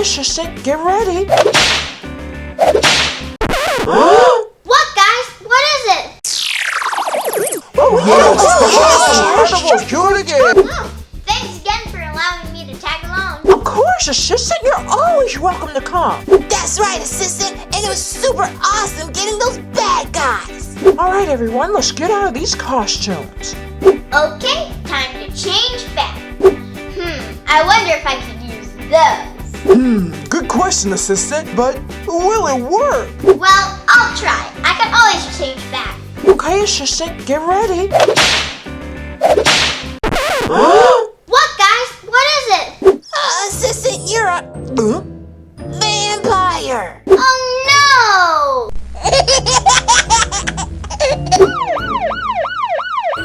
Okay, assistant, get ready. What, guys? What is it? Oh, yes! Incredible! Do it again! Oh, thanks again for allowing me to tag along. Of course, assistant, you're always welcome to come. That's right, assistant, and it was super awesome getting those bad guys. All right, everyone, let's get out of these costumes. Okay, time to change back. I wonder if I could use those. Good question, assistant, but will it work? Well, I'll try. I can always change back. Okay, assistant, get ready. What, guys? What is it? Assistant, you're a vampire. Oh, no!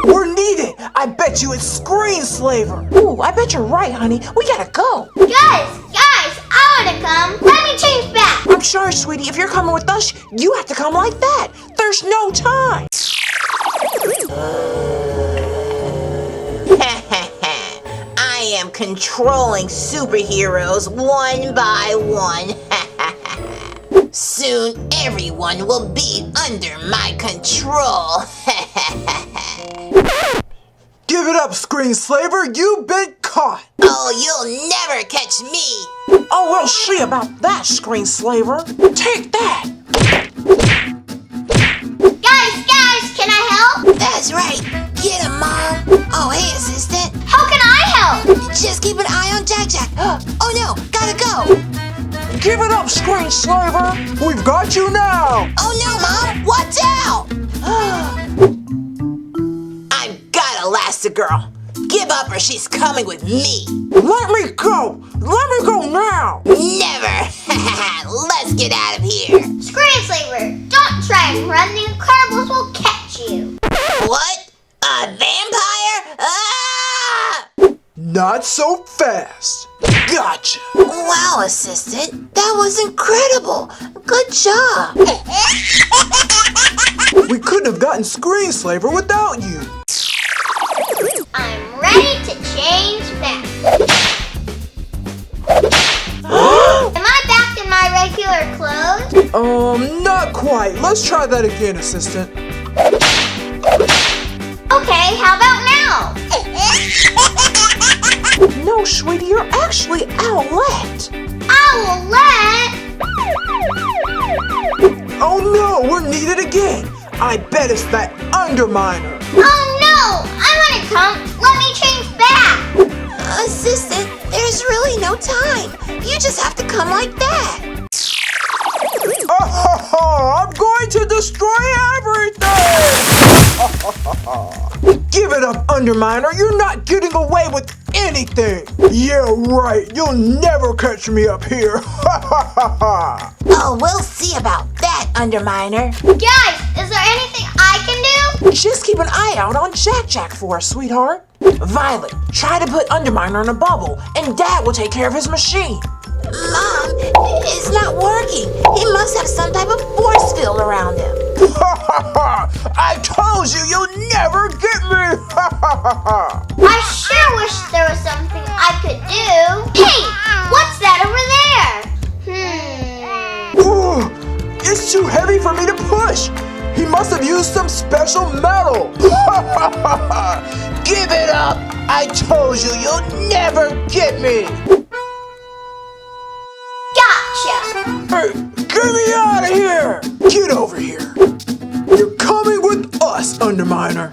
We're needed. I bet you it's Screenslaver. Ooh, I bet you're right, honey. We gotta go. Guys, I want to come. Let me change back. I'm sorry, sweetie. If you're coming with us, you have to come like that. There's no time. I am controlling superheroes one by one. Soon everyone will be under my control. Give it up, Screenslaver. You've been caught. Oh, you'll never catch me. Oh, we'll see about that, Screenslaver. Take that. Guys, can I help? That's right. Get him, Mom. Oh, hey, assistant. How can I help? Just keep an eye on Jack. Oh, no. Gotta go. Give it up, Screenslaver. We've got you now. Oh, no, Mom. Watch out. I've got Elastigirl. Give up or she's coming with me. Let me go. Let me go now. Never. Let's get out of here. Screenslaver, don't try and run. The Incredibles will catch you. What? A vampire? Ah! Not so fast. Gotcha. Wow, assistant. That was incredible. Good job. We couldn't have gotten Screenslaver without you. I'm ready to change back. Am I back in my regular clothes? Not quite. Let's try that again, assistant. Okay, how about now? No, sweetie, you're actually Owlette. Owlette? Oh no, we're needed again. I bet it's that Underminer. Oh no! I want to come. Let me change back. Assistant, there's really no time. You just have to come like that. I'm going to destroy everything! Give it up, Underminer. You're not getting away with anything. Yeah, right. You'll never catch me up here. Oh, we'll see about that, Underminer. Guys, is there anything I can do? Just keep an eye out on Jack for us, sweetheart. Violet, try to put Underminer in a bubble, and Dad will take care of his machine. Mom, it's not working. He must have some type of force field around him. I told you, you'll never get me. I sure wish there was something I could do. Hey, what's that over there? Ooh, it's too heavy for me to push. He must have used some special metal. Give it up. I told you, you'll never get me. Gotcha. Hey, get me out of here. Get over here. You're coming with us, Underminer.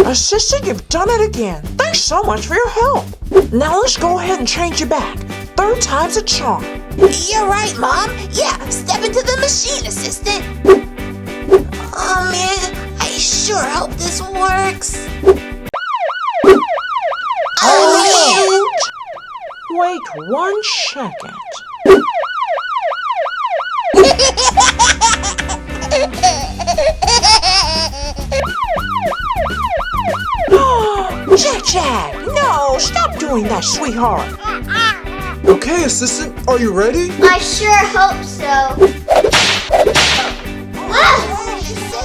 Assistant, you've done it again. Thanks so much for your help. Now let's go ahead and change you back. 3rd time's a charm. You're right, Mom. Yeah, step into the machine, assistant. Oh, man, I sure hope this works. Oh, Wait 1 second. Jack, no, stop doing that, sweetheart. Okay, assistant, are you ready? I sure hope so.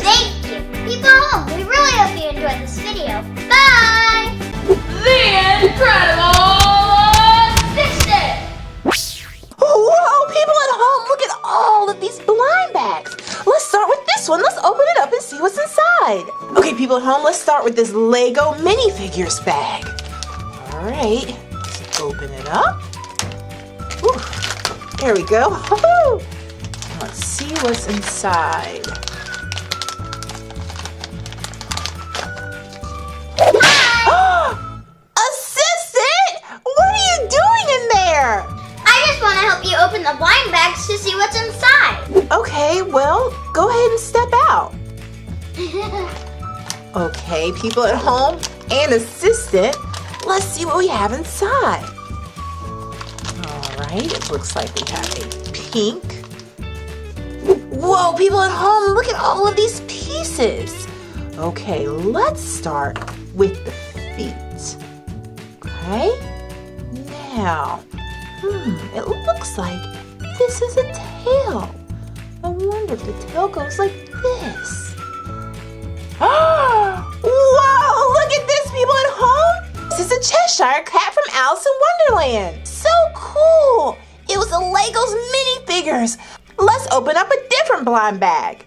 Thank you. People at home, we really hope you enjoyed this video. Bye! The end. incredible assistant! Whoa, people at home, look at all of these blind bags. Let's start with this one. Let's open it up and see what's inside. Okay, people at home, let's start with this Lego minifigures bag. All right, let's open it up. Whew. There we go. Woo-hoo. Let's see what's inside. Assistant! What are you doing in there? I just want to help you open the blind bags to see what's inside. Okay, well, go ahead and step out. Okay, people at home and assistant, let's see what we have inside. All right, it looks like we have a pink. Whoa, people at home, look at all of these pieces. Okay, let's start with the feet. Okay, now, it looks like this is a tail. I wonder if the tail goes like this. Whoa, look at this, people at home. This is a Cheshire cat from Alice in Wonderland. So cool. It was the Legos minifigures. Let's open up a different blind bag.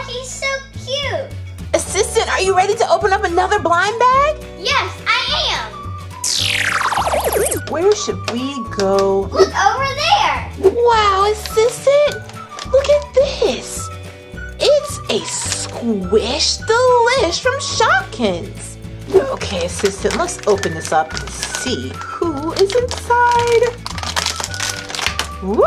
He's so cute. Assistant, are you ready to open up another blind bag? Yes, I am. Where should we go? Look over there. Wow, assistant, look at this. It's a Squish Delish from Shopkins. Okay, assistant, let's open this up and see who is inside. Woo!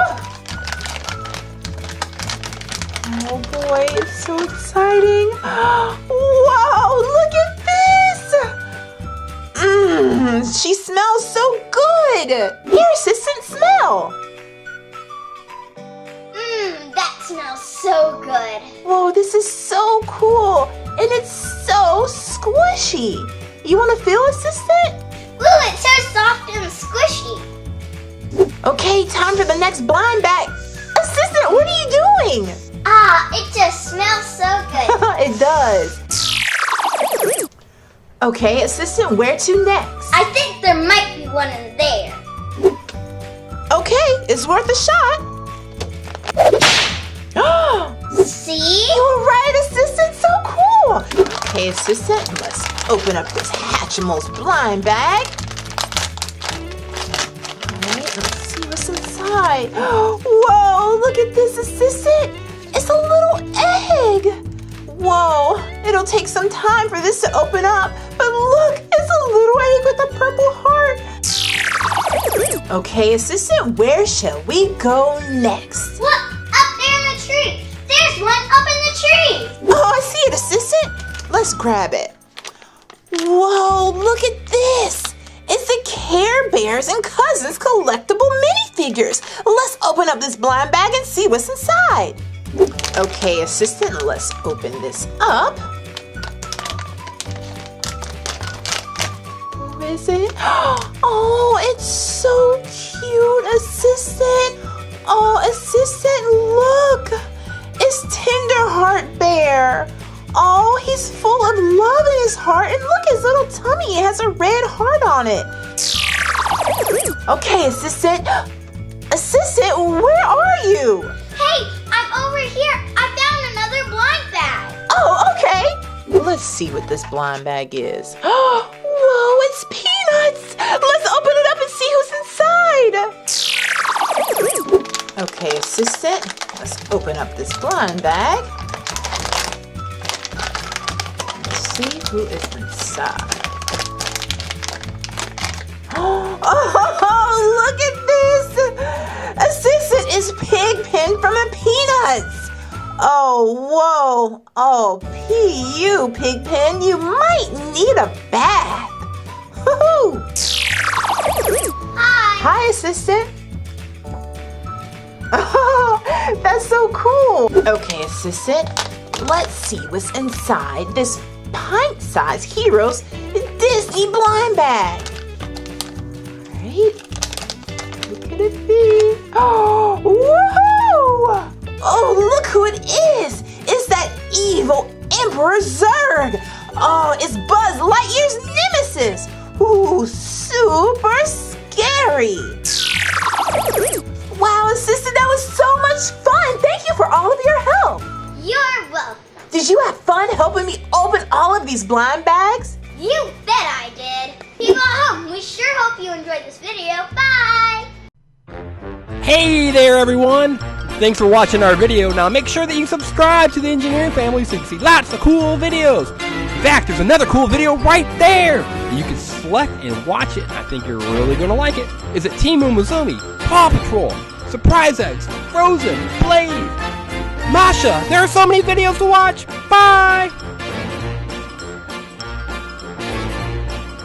Oh boy, it's so exciting. Wow, look at this. She smells so good. Here, assistant, smell. That smells so good. Whoa, this is so cool. And it's so squishy. You want to feel, assistant? Ooh, it's so soft and squishy. Okay, time for the next blind bag. Assistant, what are you doing? It just smells so good. It does. Okay, assistant, where to next? I think there might be one in there. Okay, it's worth a shot. See? You were right, assistant, so cool. Okay, assistant, let's open up this Hatchimals blind bag. Alright, let's see what's inside. Whoa, look at this, assistant. It's a little egg. Whoa, it'll take some time for this to open up. But look, it's a little egg with a purple heart. Okay, assistant, where shall we go next? Look, up there in the tree. There's one up in the tree. Oh, I see it, assistant. Let's grab it. Whoa, look at this. It's the Care Bears and Cousins collectible minifigures. Let's open up this blind bag and see what's inside. Okay, assistant, let's open this up. Who is it? Oh, it's so cute, assistant. Oh, assistant, look. It's Tenderheart Bear. Oh, he's full of love in his heart. And look, his little tummy, it has a red heart on it. Okay, assistant. Assistant, where are you? Hey, I'm over here. I found another blind bag. Oh, okay. Let's see what this blind bag is. Whoa, it's Peanuts. Let's open it up and see who's inside. Okay, assistant, let's open up this blind bag. Let's see who is inside. Oh, look at this. Assistant is Pigpen from the Peanuts. Oh, whoa. Oh, P.U. Pigpen, you might need a bath. Woo-hoo. Hi. Hi, assistant. Oh, that's so cool. Okay, assistant, let's see what's inside this pint-sized Heroes Disney blind bag. All right, what could it be? Oh, woohoo! Oh, look who it is. It's that evil Emperor Zurg. Oh, it's Buzz Lightyear's nemesis. Ooh, super scary. Wow, assistant, that was so much fun. Thank you for all of your help. You're welcome. Did you have fun helping me open all of these blind bags? You bet I did. People at home, we sure hope you enjoyed this video. Bye! Hey there everyone! Thanks for watching our video. Now make sure that you subscribe to the Engineering Family so you can see lots of cool videos. In fact, there's another cool video right there! You can select and watch it. I think you're really going to like it. Is it Team Umizoomi, Paw Patrol, Surprise Eggs, Frozen, Blade, Masha? There are so many videos to watch! Bye!